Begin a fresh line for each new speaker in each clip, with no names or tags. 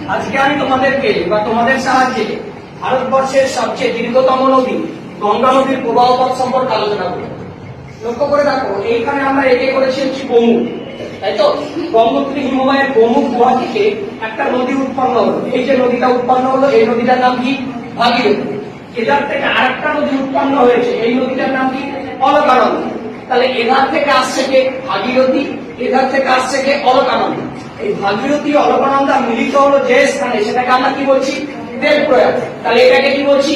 আজকে আমি তোমাদেরকে বা তোমাদের সাহায্যে ভারতবর্ষের সবচেয়ে দীর্ঘতম নদী গঙ্গা নদীর প্রবাহ পথ সম্পর্কে আলোচনা করব। লক্ষ্য করে দেখো, এইখানে আমরা একে করেছি হচ্ছে গোমুখ, তাই তো? গঙ্গোত্রী হিমবাহের গোমুখ গুহা থেকে একটা নদী উৎপন্ন হলো। এই যে নদীটা উৎপন্ন হলো, এই নদীটার নাম কি? ভাগীরথী। এধার থেকে আরেকটা নদী উৎপন্ন হয়েছে, এই নদীটার নাম কি? অলকানন্দা। তাহলে এধার থেকে আসছে কে? ভাগীরথী। এধার থেকে আসছে কে? অলকানন্দা। এই ভাগীরথী অলকানন্দা মিলিত হলো যে স্থানে, সেটাকে আমরা কি বলছি? দেবপ্রয়াগ। তাহলে এটাকে কি বলছি?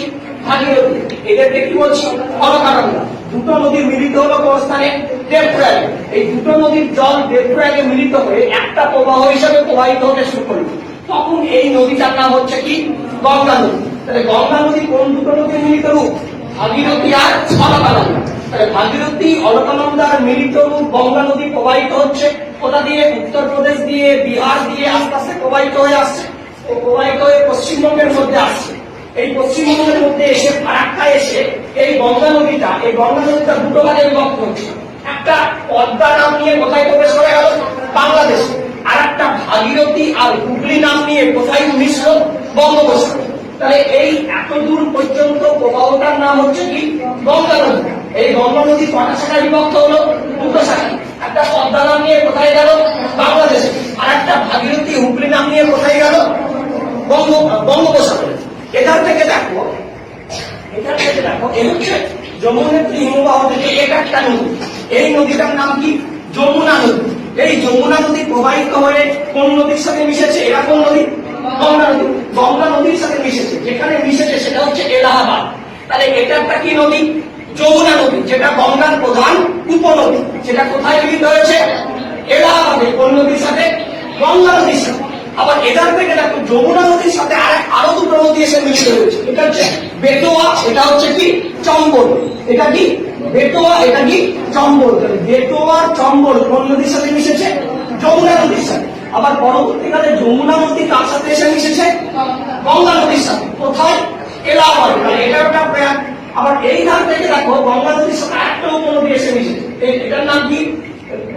ভাগীরথী। এদেরকে কি বলছি? অলকানন্দা। দুটো নদী মিলিত হলো কোন স্থানে? দেবপ্রয়াগে। এই দুটো নদীর জল দেবপ্রয়াগে মিলিত হয়ে একটা প্রবাহ হিসাবে প্রবাহিত হতে শুরু করলো। তখন এই নদীটার নাম হচ্ছে কি? গঙ্গা নদী। তাহলে গঙ্গা নদী কোন দুটো নদীর মিলিত রূপ? ভাগীরথী আর অলকানন্দা। তাহলে ভাগীরথী অলকানন্দার মিলিত রূপ গঙ্গা নদী প্রবাহিত হচ্ছে কোথা দিয়ে? উত্তরপ্রদেশ দিয়ে, বিহার দিয়ে আস্তে আস্তে প্রবাহিত হয়ে আসছে। প্রবাহিত হয়ে পশ্চিমবঙ্গের মধ্যে আসছে। এই পশ্চিমবঙ্গের মধ্যে এসে ফারাক্কা এসে এই গঙ্গা নদীটা দুটো ভাগে বিভক্ত হচ্ছে। একটা পদ্মা নাম নিয়ে কোথায় প্রবেশ করে গেল? বাংলাদেশে। আর একটা ভাগীরথী আর হুগলি নাম নিয়ে কোথায় মিশল? বঙ্গোপসাগরে। তাহলে এই এত দূর পর্যন্ত প্রবাহটার নাম হচ্ছে কি? গঙ্গা নদী। এই গঙ্গা নদী কটা শাখায় বিভক্ত হলো? দুটো শাখায়। একটা পদ্মা নাম নিয়ে কোথায় গেল? বাংলাদেশে। আর একটা ভাগীরথী হুগলি নাম নিয়ে কোথায় গেল? বঙ্গোপসাগরে। এখান থেকে দেখো এই হচ্ছে যমুনেত্রী হিমবাহ থেকে এটা একটা নদী। এই নদীটার নাম কি? যমুনা নদী। এই যমুনা নদী প্রবাহিত হয়ে কোন নদীর সাথে মিশেছে? এরা কোন নদী? গঙ্গা নদী। গঙ্গা নদীর সাথে মিশেছে। যেখানে মিশেছে সেটা হচ্ছে এলাহাবাদ। তাহলে এটা একটা কি নদী? যমুনা নদী, যেটা গঙ্গার প্রধান উপনদী। সেটা কোথায় মিলিত হয়েছে? এলাহাবাদে। কোন নদীর সাথে? গঙ্গা নদীর সাথে। আবার এটার থেকে দেখো যমুনা নদীর সাথে আরো দুটো নদী এসে মিলিত হয়েছে। এটা হচ্ছে বেটোয়া, এটা হচ্ছে কি? চম্বল। এটা কি? বেটোয়া, এটা কি? চম্বল। বেটোয়া চম্বল কোন নদীর সাথে মিশেছে? যমুনা নদীর সাথে। আবার পরবর্তীকালে যমুনা নদী কার সাথে এসে মিশেছে? গঙ্গা নদীর সাথে। কোথায়? এলাহাবাদ। এটা একটা প্রয়াগ। আবার এই ধার থেকে দেখো গঙ্গা নদীর সাথে একটা উপনদী এসে মিশেছে। এটার নাম কি?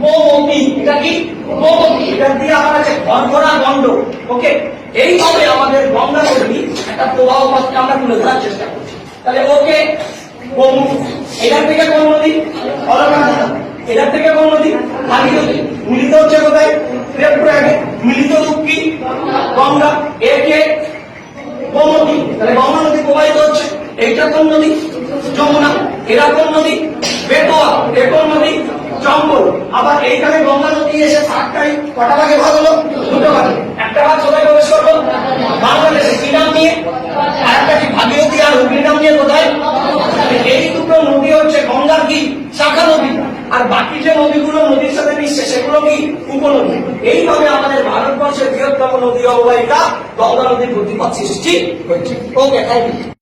গোমতী। এটা কি? গোমতী। এটা দিয়ে আবার আছে ঘরঘরা গন্ড। ওকে, এইভাবে আমাদের গঙ্গা নদী একটা প্রবাহ পথকে আমরা তুলে ধরার চেষ্টা করছি। তাহলে ওকে, গোমুখ। এটার থেকে কোন নদী? অলকানন্দা। এটার থেকে কোন নদী? ভাগীরথী। মিলিত হচ্ছে কোথায়? দেবপ্রয়াগে। মিলিত রূপ কি? গঙ্গা। একে গোমতী। তাহলে গঙ্গা নদী প্রবাহিত হচ্ছে। এইটা কোন নদী? যমুনা। এরা কোন নদী? বেটোয়া। এ কোন নদী? চম্বল। আবার এইখানে গঙ্গা নদী এসে ফারাক্কায় কটা ভাগে ভাগ হলো? দুটো ভাগে। একটা ভাগ কোথায় প্রবেশ করলো? বাংলাদেশে। কি নাম নিয়ে? আর একটা কি? ভাগীরথী আর হুগলি নাম নিয়ে কোথায়? এই দুটো নদী হচ্ছে গঙ্গার কি? শাখা নদী। আর বাকি যে নদীগুলো নদীর সাথে মিশছে সেগুলো কি? উপনদী। এইভাবে আমাদের ভারতবর্ষের বৃহত্তম নদী অববাহিকা গঙ্গা নদীর গতিপথ সৃষ্টি হয়েছে। ওকে, থ্যাংক ইউ।